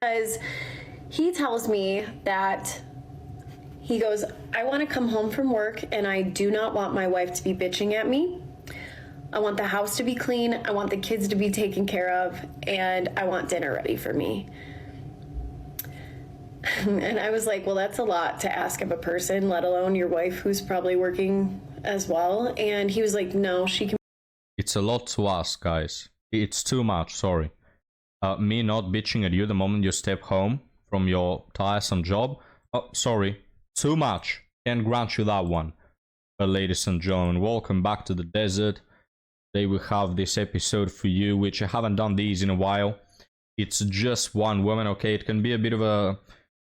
Because he tells me that he goes, I want to come home from work and I do not want my wife to be bitching at me. I want the house to be clean. I want the kids to be taken care of, and I want dinner ready for me. And I was like, well, that's a lot to ask of a person, let alone your wife who's probably working as well. And he was like, no, she can. It's a lot to ask, guys. It's too much, sorry. Me not bitching at you the moment you step home from your tiresome job. Oh, sorry. Too much. Can't grant you that one. But ladies and gentlemen, welcome back to the desert. Today we have this episode for you, which I haven't done these in a while. It's just one woman, okay? It can be a bit of a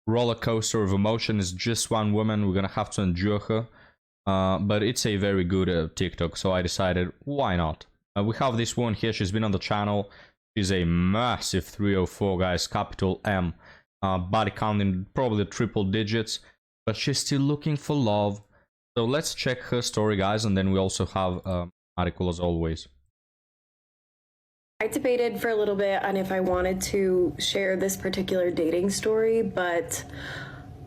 roller coaster of emotion. It's just one woman. We're gonna have to endure her. But it's a very good TikTok, so I decided, why not? We have this one here. She's been on the channel. She's a massive 304, guys, capital M. Body count in probably triple digits, but she's still looking for love. So let's check her story, guys, and then we also have article as always. I debated for a little bit on if I wanted to share this particular dating story, but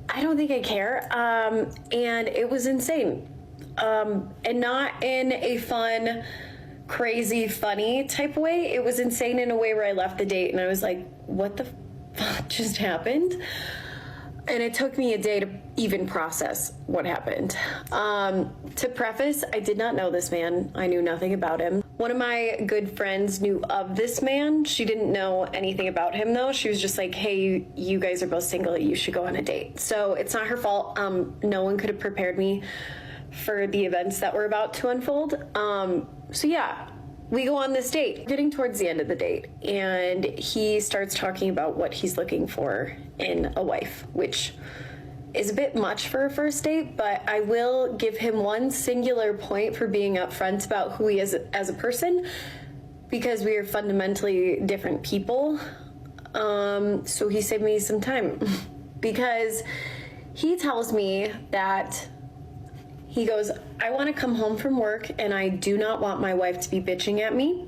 I don't think I care. And it was insane. And not in a fun, crazy, funny type way. It was insane in a way where I left the date and I was like, what the fuck just happened? And it took me a day to even process what happened. To preface, I did not know this man. I knew nothing about him. One of my good friends knew of this man. She didn't know anything about him though. She was just like, hey, you guys are both single. You should go on a date. So it's not her fault. No one could have prepared me for the events that were about to unfold. So yeah, we go on this date, getting towards the end of the date, and he starts talking about what he's looking for in a wife, which is a bit much for a first date, but I will give him one singular point for being upfront about who he is as a person, because we are fundamentally different people. So he saved me some time because he tells me that he goes, I want to come home from work and I do not want my wife to be bitching at me.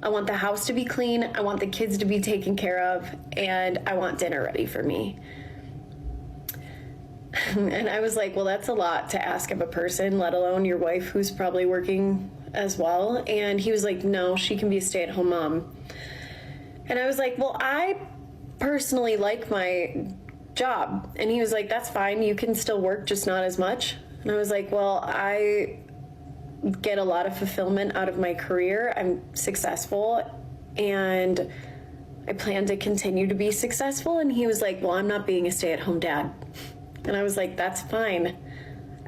I want the house to be clean. I want the kids to be taken care of, and I want dinner ready for me. And I was like, well, that's a lot to ask of a person, let alone your wife who's probably working as well. And he was like, no, she can be a stay-at-home mom. And I was like, well, I personally like my job. And he was like, that's fine. You can still work, just not as much. And I was like, well, I get a lot of fulfillment out of my career. I'm successful and I plan to continue to be successful. And he was like, well, I'm not being a stay-at-home dad. And I was like, that's fine.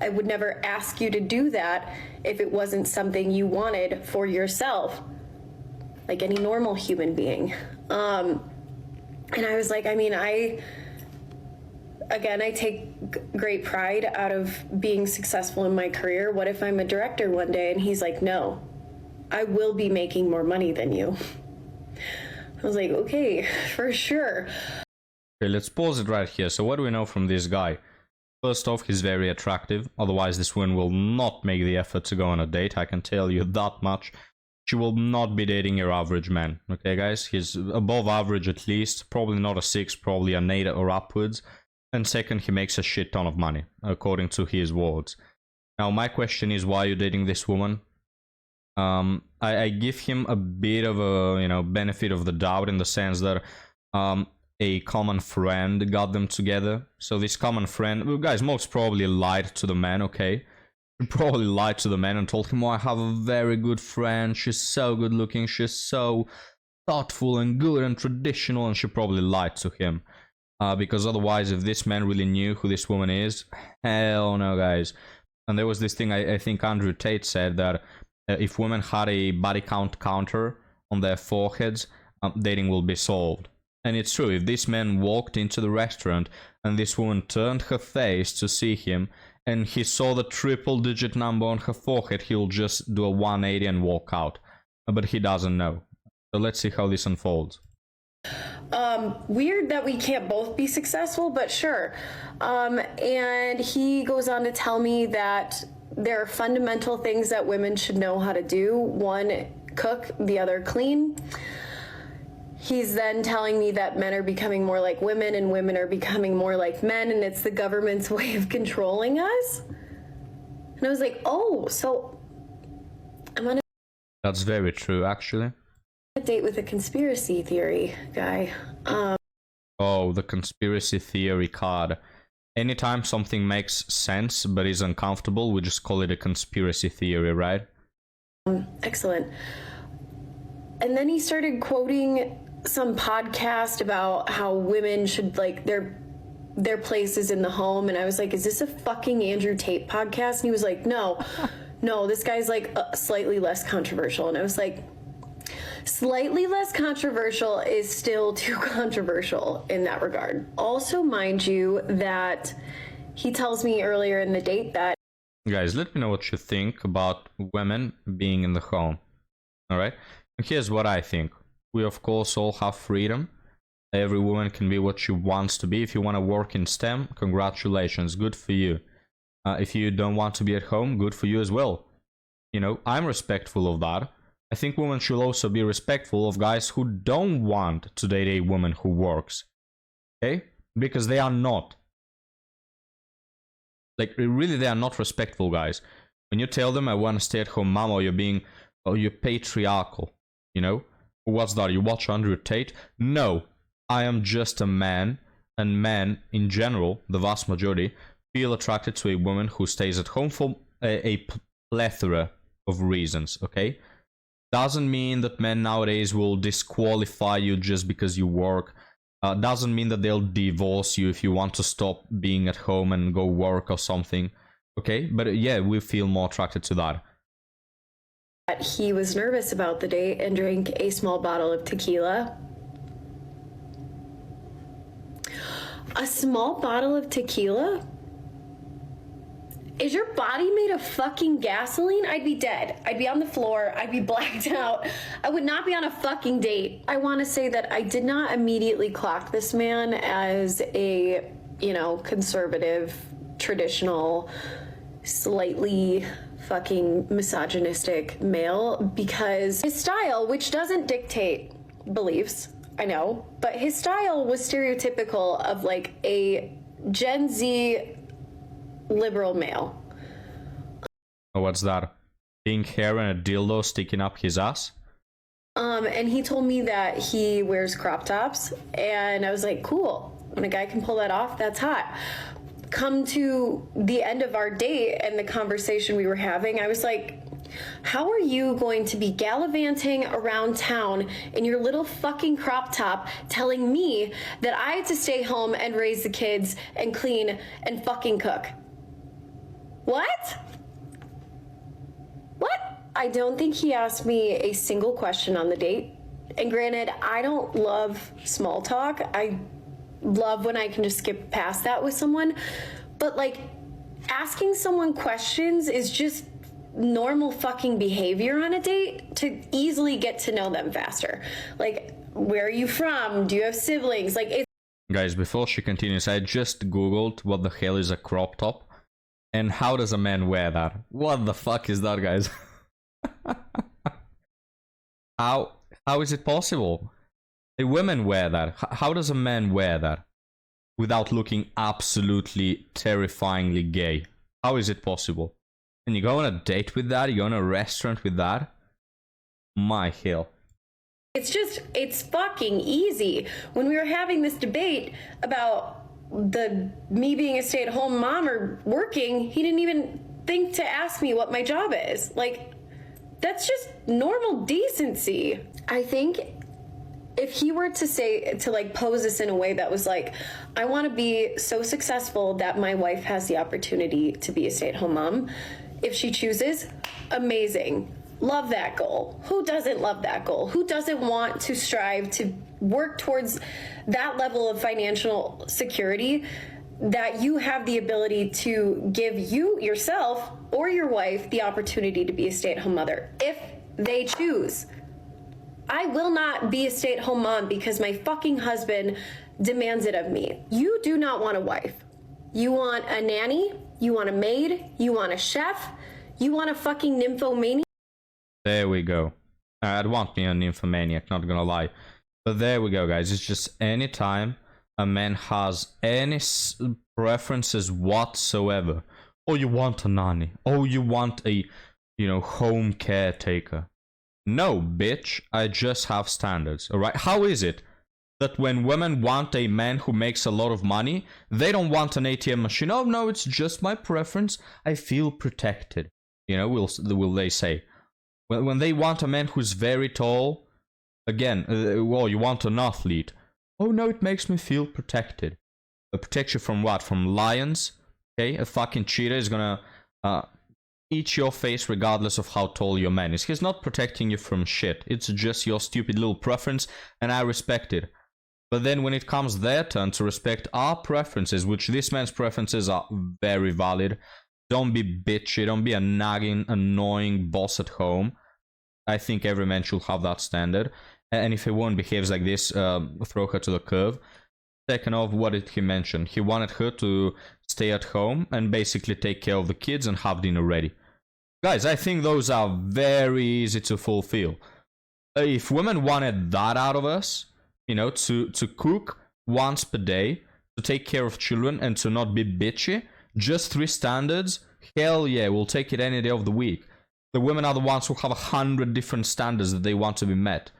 I would never ask you to do that if it wasn't something you wanted for yourself, like any normal human being. And I was like, I mean, I take great pride out of being successful in my career. What if I'm a director one day? And he's like, no, I will be making more money than you. I was like, okay, for sure. Okay, let's pause it right here. So what do we know from this guy? First off, he's very attractive. Otherwise, this woman will not make the effort to go on a date. I can tell you that much. She will not be dating your average man. Okay, guys? He's above average at least. Probably not a 6, probably an 8 or upwards. And second, he makes a shit ton of money, according to his words. Now, my question is, why are you dating this woman? I give him a bit of a, benefit of the doubt in the sense that a common friend got them together. So this common friend, well, guys, most probably lied to the man, okay? She probably lied to the man and told him, oh, I have a very good friend. She's so good looking. She's so thoughtful and good and traditional. And she probably lied to him. Because otherwise, if this man really knew who this woman is, hell no, guys. And there was this thing, I think Andrew Tate said, that if women had a body count counter on their foreheads, dating will be solved. And it's true, if this man walked into the restaurant and this woman turned her face to see him and he saw the triple-digit number on her forehead, he'll just do a 180 and walk out. But he doesn't know. So let's see how this unfolds. Weird that we can't both be successful, but sure. And he goes on to tell me that there are fundamental things that women should know how to do. One, cook, the other, clean. he's then telling me that men are becoming more like women and women are becoming more like men, and it's the government's way of controlling us. And I was like, oh, so I'm on That's very true, actually. a date with a conspiracy theory guy. Oh, the conspiracy theory card. Anytime something makes sense but is uncomfortable, we just call it a conspiracy theory, right? Excellent. And then he started quoting some podcast about how women should like their places in the home, and I was like, is this a fucking Andrew Tate podcast? And he was like, no, this guy's like slightly less controversial. And I was like, slightly less controversial is still too controversial in that regard. Also, mind you, that he tells me earlier in the date that Guys, let me know what you think about women being in the home. Alright? And here's what I think. We of course all have freedom. Every woman can be what she wants to be. If you want to work in STEM, congratulations, good for you. If you don't want to be at home, good for you as well. You know, I'm respectful of that. I think women should also be respectful of guys who don't want to date a woman who works. Okay? Because they are not. Like, really, they are not respectful, guys. When you tell them, I want to stay at home mom, or you're patriarchal, you know? What's that? You watch Andrew Tate? No. I am just a man, and men, in general, the vast majority, feel attracted to a woman who stays at home for a plethora of reasons, okay? Doesn't mean that men nowadays will disqualify you just because you work. Doesn't mean that they'll divorce you if you want to stop being at home and go work or something, okay? But yeah, we feel more attracted to that. he was nervous about the date and drank a small bottle of tequila. A small bottle of tequila? Is your body made of fucking gasoline? I'd be dead. I'd be on the floor. I'd be blacked out. I would not be on a fucking date. I want to say that I did not immediately clock this man as a, conservative, traditional, slightly fucking misogynistic male, because his style, which doesn't dictate beliefs, I know, but his style was stereotypical of like a Gen Z liberal male. Oh, what's that? Pink hair and a dildo sticking up his ass? And he told me that he wears crop tops, and I was like, cool. When a guy can pull that off, that's hot. Come to the end of our date and the conversation we were having, I was like, how are you going to be gallivanting around town in your little fucking crop top telling me that I had to stay home and raise the kids and clean and fucking cook? What? I don't think he asked me a single question on the date. And granted, I don't love small talk. I love when I can just skip past that with someone. But like, asking someone questions is just normal fucking behavior on a date to easily get to know them faster. Like, where are you from? Do you have siblings? Like, it's... Guys, before she continues, I just googled what the hell is a crop top. And how does a man wear that? What the fuck is that, guys? How is it possible? A woman wear that. How does a man wear that without looking absolutely terrifyingly gay? How is it possible? And you go on a date with that? You go on a restaurant with that? My hell. It's fucking easy. When we were having this debate about me being a stay-at-home mom or working, he didn't even think to ask me what my job is. Like, that's just normal decency. I think if he were to pose this in a way that was like, I want to be so successful that my wife has the opportunity to be a stay-at-home mom, if she chooses, amazing. Love that goal. Who doesn't love that goal? Who doesn't want to strive to work towards that level of financial security that you have the ability to give yourself or your wife the opportunity to be a stay-at-home mother if they choose? I will not be a stay-at-home mom because my fucking husband demands it of me. You do not want a wife. You want a nanny, you want a maid, you want a chef, you want a fucking nymphomaniac. There we go. I'd want me a nymphomaniac, not gonna lie. But there we go, guys. It's just anytime a man has any preferences whatsoever. Oh, you want a nanny. Oh, you want a, home caretaker. No, bitch. I just have standards, alright? How is it that when women want a man who makes a lot of money, they don't want an ATM machine? Oh, no, it's just my preference. I feel protected. Will they say. When they want a man who's very tall, again, well, you want an athlete. Oh, no, it makes me feel protected. Protect you from what? From lions? Okay, a fucking cheetah is gonna eat your face regardless of how tall your man is. He's not protecting you from shit. It's just your stupid little preference, and I respect it. But then when it comes their turn to respect our preferences, which this man's preferences are very valid, don't be bitchy, don't be a nagging, annoying boss at home. I think every man should have that standard. And if a woman behaves like this, throw her to the curb. Second off, what did he mention? He wanted her to stay at home and basically take care of the kids and have dinner ready. Guys, I think those are very easy to fulfill. If women wanted that out of us, to cook once per day, to take care of children and to not be bitchy, just 3 standards, hell yeah, we'll take it any day of the week. The women are the ones who have 100 different standards that they want to be met.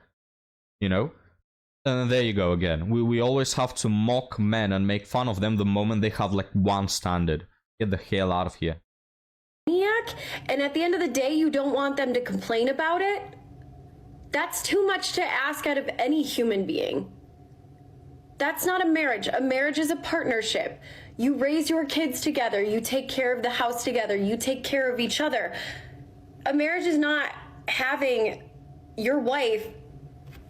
And there you go again. We always have to mock men and make fun of them the moment they have like one standard. Get the hell out of here. And at the end of the day, you don't want them to complain about it? That's too much to ask out of any human being. That's not a marriage. A marriage is a partnership. You raise your kids together. You take care of the house together. You take care of each other. A marriage is not having your wife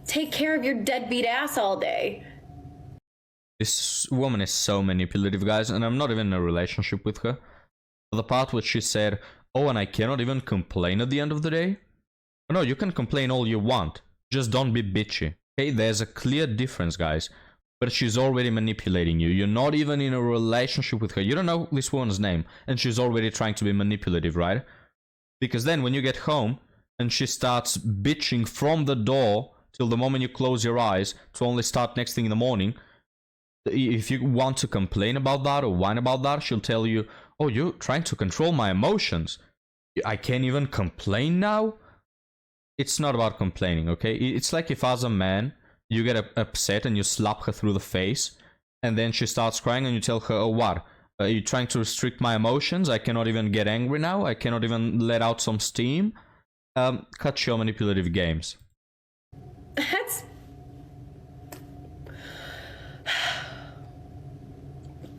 take care of your deadbeat ass all day. This woman is so manipulative, guys, and I'm not even in a relationship with her. The part where she said, oh, and I cannot even complain at the end of the day? No, you can complain all you want. Just don't be bitchy. Okay, there's a clear difference, guys. But she's already manipulating you. You're not even in a relationship with her. You don't know this woman's name, and she's already trying to be manipulative, right? Because then when you get home, and she starts bitching from the door till the moment you close your eyes to only start next thing in the morning, if you want to complain about that or whine about that, she'll tell you, oh, you're trying to control my emotions. I can't even complain now? It's not about complaining, okay? It's like if as a man, you get upset and you slap her through the face, and then she starts crying and you tell her, oh, what? Are you trying to restrict my emotions? I cannot even get angry now? I cannot even let out some steam? Cut your manipulative games. That's...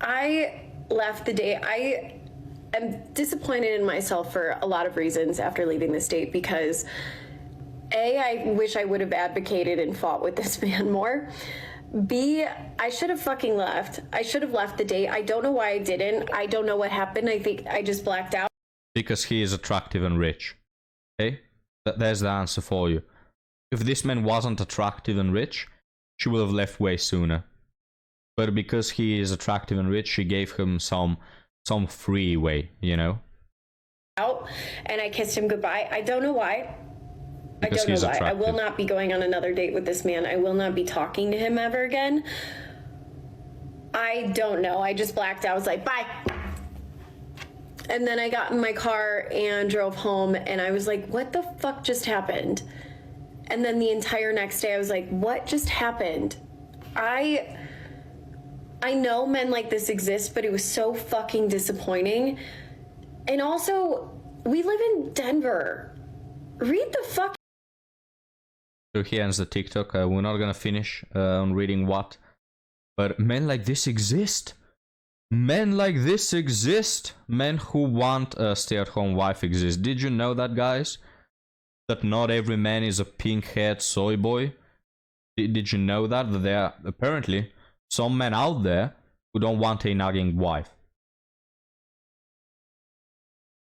I left the date. I am disappointed in myself for a lot of reasons after leaving this date because A, I wish I would have advocated and fought with this man more. B, I should have fucking left. I should have left the date. I don't know why I didn't. I don't know what happened. I think I just blacked out. Because he is attractive and rich. Okay? There's the answer for you. If this man wasn't attractive and rich, she would have left way sooner. But because he is attractive and rich, she gave him some freeway, Out, and I kissed him goodbye. I don't know why. Because I don't know why. attractive. I will not be going on another date with this man. I will not be talking to him ever again. I don't know. I just blacked out. I was like, bye. And then I got in my car and drove home, and I was like, what the fuck just happened? And then the entire next day I was like, what just happened? I know men like this exist, but it was so fucking disappointing. And also, we live in Denver. Read the fuck. So here ends the TikTok. We're not gonna finish on reading what. But men like this exist. Men like this exist. Men who want a stay-at-home wife exist. Did you know that, guys? That not every man is a pink-haired soy boy? Did you know that? That there are apparently some men out there who don't want a nagging wife.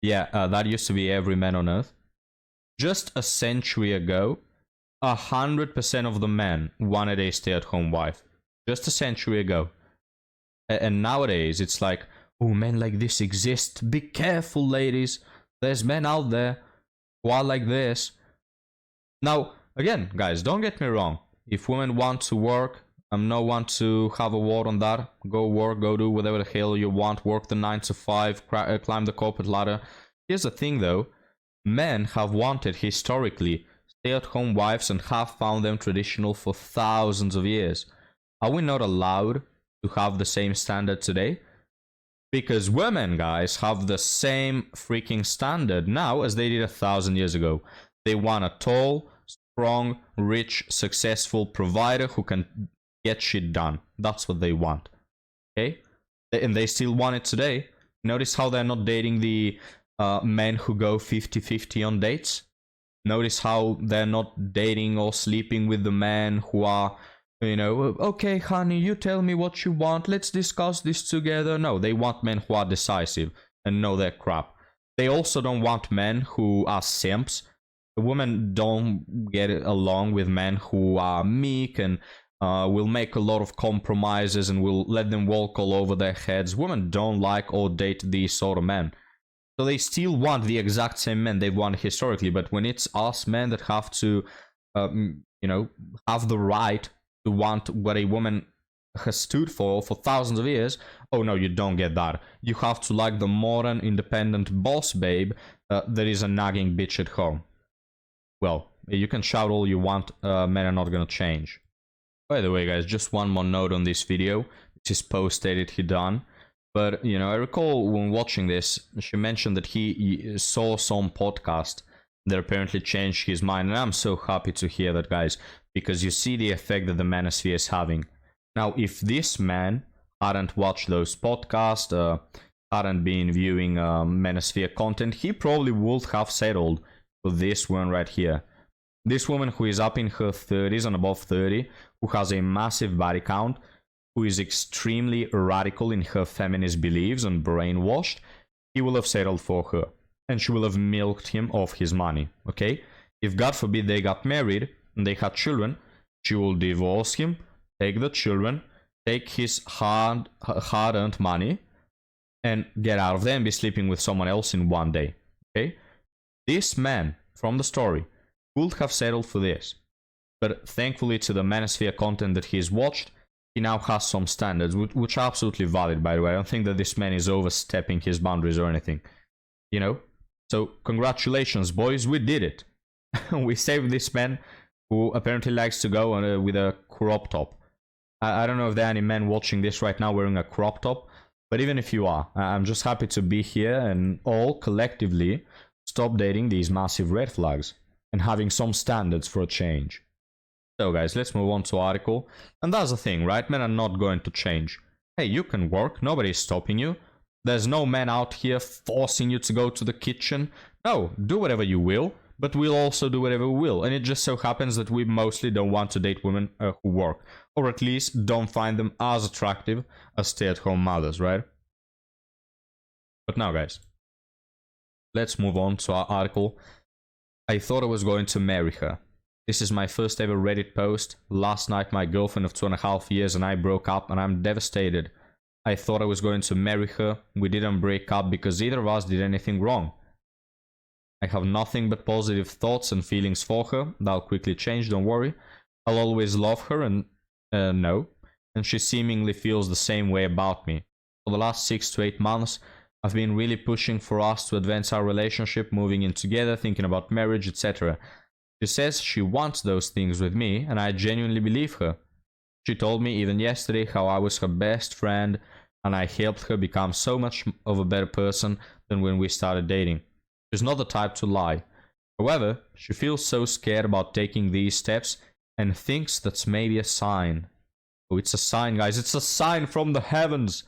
Yeah, that used to be every man on earth. Just a century ago, 100% of the men wanted a stay-at-home wife. Just a century ago. And nowadays, it's like, oh, men like this exist. Be careful, ladies. There's men out there who are like this. Now, again, guys, don't get me wrong. If women want to work, I'm no one to have a word on that. Go work, go do whatever the hell you want. Work the 9 to 5, climb the corporate ladder. Here's the thing though. Men have wanted historically stay-at-home wives and have found them traditional for thousands of years. Are we not allowed to have the same standard today? Because women, guys, have the same freaking standard now as they did 1,000 years ago. They want a tall, strong, rich, successful provider who can get shit done. That's what they want. Okay? And they still want it today. Notice how they're not dating the men who go 50-50 on dates. Notice how they're not dating or sleeping with the men who are, you know, okay, honey, you tell me what you want. Let's discuss this together. No, they want men who are decisive and know their crap. They also don't want men who are simps. The women don't get along with men who are meek and will make a lot of compromises and will let them walk all over their heads. Women don't like or date these sort of men. So they still want the exact same men they want historically, but when it's us men that have to, you know, have the right to want what a woman has stood for thousands of years, oh no, you don't get that. You have to like the modern, independent boss babe that is a nagging bitch at home. Well, you can shout all you want, men are not gonna change. By the way, guys, just one more note on this video, which is post-edited done. But, you know, I recall when watching this, she mentioned that he saw some podcast that apparently changed his mind. And I'm so happy to hear that, guys, because you see the effect that the manosphere is having. Now, if this man hadn't watched those podcasts, hadn't been viewing manosphere content, he probably would have settled for this one right here. This woman who is up in her 30s and above 30, who has a massive body count, who is extremely radical in her feminist beliefs and brainwashed, he will have settled for her. And she will have milked him of his money, okay? If God forbid they got married and they had children, she will divorce him, take the children, take his hard-earned money, and get out of there and be sleeping with someone else in one day, okay? This man, from the story, would have settled for this. But thankfully to the manosphere content that he's watched, he now has some standards, which are absolutely valid, by the way. I don't think that this man is overstepping his boundaries or anything, you know? So, congratulations, boys, we did it. We saved this man who apparently likes to go on with a crop top. I don't know if there are any men watching this right now wearing a crop top, but even if you are, I'm just happy to be here and all collectively stop dating these massive red flags and having some standards for a change. So guys, let's move on to article. And that's the thing, right? Men are not going to change. Hey, you can work, nobody's stopping you. There's no man out here forcing you to go to the kitchen. No, do whatever you will, but we'll also do whatever we will. And it just so happens that we mostly don't want to date women who work. Or at least don't find them as attractive as stay-at-home mothers, right? But now guys, let's move on to our article. I thought I was going to marry her. This is my first ever Reddit post. Last night my girlfriend of 2.5 years and I broke up and I'm devastated. I thought I was going to marry her. We didn't break up because either of us did anything wrong. I have nothing but positive thoughts and feelings for her. That'll quickly change, don't worry. I'll always love her and no. And she seemingly feels the same way about me. For the last 6 to 8 months, I've been really pushing for us to advance our relationship, moving in together, thinking about marriage, etc. She says she wants those things with me, and I genuinely believe her. She told me even yesterday how I was her best friend, and I helped her become so much of a better person than when we started dating. She's not the type to lie. However, she feels so scared about taking these steps and thinks that's maybe a sign. Oh, it's a sign, guys. It's a sign from the heavens.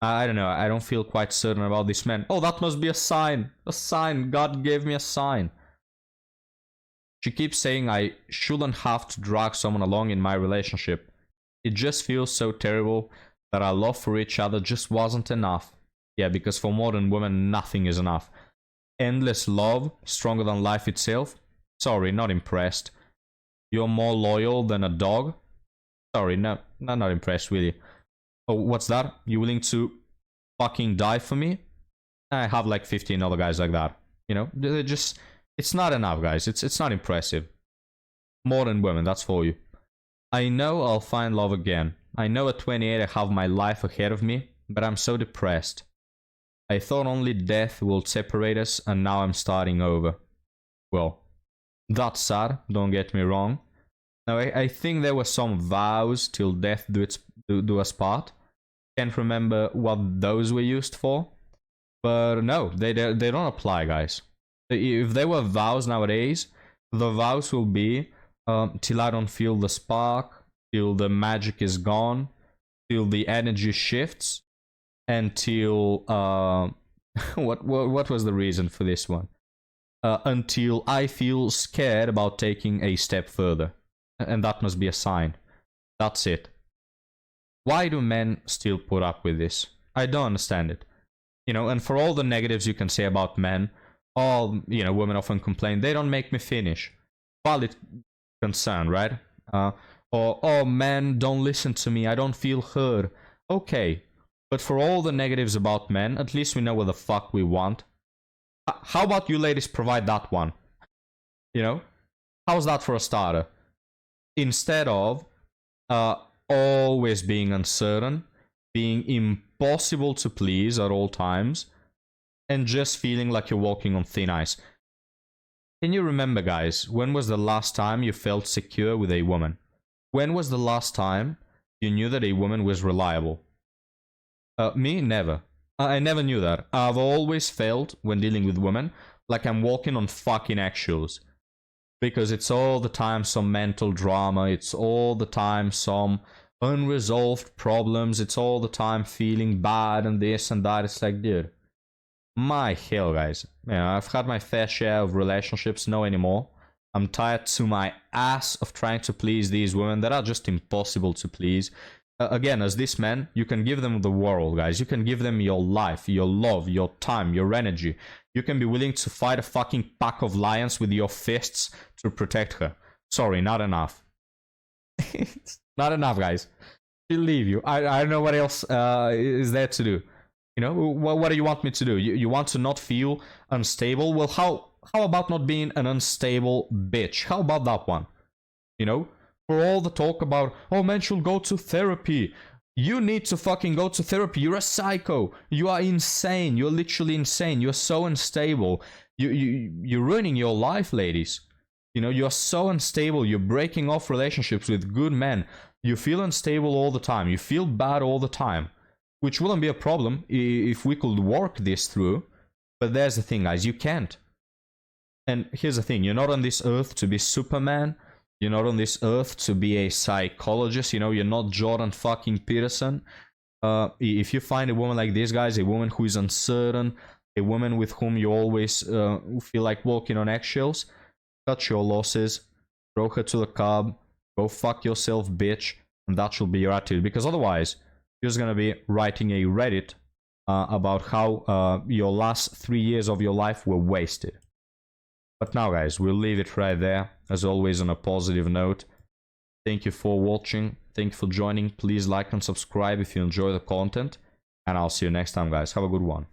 I don't know. I don't feel quite certain about this man. Oh, that must be a sign. A sign. God gave me a sign. She keeps saying I shouldn't have to drag someone along in my relationship. It just feels so terrible that our love for each other just wasn't enough. Yeah, because for modern women, nothing is enough. Endless love, stronger than life itself? Sorry, not impressed. You're more loyal than a dog? Sorry, no, not impressed, really. Oh, what's that? You willing to fucking die for me? I have like 15 other guys like that. You know, they're just... It's not enough, guys. It's not impressive. Modern women, that's for you. I know I'll find love again. I know at 28 I have my life ahead of me, but I'm so depressed. I thought only death will separate us, and now I'm starting over. Well, that's sad, don't get me wrong. Now, I think there were some vows till death do us part. Can't remember what those were used for. But no, they don't apply, guys. If there were vows nowadays, the vows will be till I don't feel the spark, till the magic is gone, till the energy shifts, and till what was the reason for this one? Until I feel scared about taking a step further. And that must be a sign. That's it. Why do men still put up with this? I don't understand it. You know, and for all the negatives you can say about men, women often complain, they don't make me finish. Valid concern, right? Or, oh, men don't listen to me, I don't feel heard. Okay, but for all the negatives about men, at least we know what the fuck we want. How about you ladies provide that one? You know? How's that for a starter? Instead of always being uncertain, being impossible to please at all times, and just feeling like you're walking on thin ice. Can you remember, guys, when was the last time you felt secure with a woman? When was the last time you knew that a woman was reliable? Me, never. I never knew that. I've always felt, when dealing with women, like I'm walking on fucking eggshells. Because it's all the time some mental drama, it's all the time some unresolved problems, it's all the time feeling bad and this and that. It's like, dude, my hell, guys. I've had my fair share of relationships, no anymore. I'm tired to my ass of trying to please these women that are just impossible to please. Again, as this man, you can give them the world, guys. You can give them your life, your love, your time, your energy. You can be willing to fight a fucking pack of lions with your fists to protect her. Sorry, not enough. Not enough, guys. She'll leave you. I don't know what else is there to do. You know, what do you want me to do? You want to not feel unstable? Well, how about not being an unstable bitch? How about that one? You know? For all the talk about, oh, men should go to therapy. You need to fucking go to therapy. You're a psycho. You are insane. You're literally insane. You're so unstable. You're ruining your life, ladies. You know, you're so unstable. You're breaking off relationships with good men. You feel unstable all the time. You feel bad all the time. Which wouldn't be a problem if we could work this through. But there's the thing, guys. You can't. And here's the thing. You're not on this earth to be Superman. You're not on this earth to be a psychologist. You know, you're not Jordan fucking Peterson. If you find a woman like this, guys, a woman who is uncertain, a woman with whom you always feel like walking on eggshells, cut your losses, throw her to the curb, go fuck yourself, bitch, and that should be your attitude. Because otherwise, you're just gonna be writing a Reddit about how your last 3 years of your life were wasted. But now, guys, we'll leave it right there. As always, on a positive note. Thank you for watching. Thank you for joining. Please like and subscribe if you enjoy the content. And I'll see you next time, guys. Have a good one.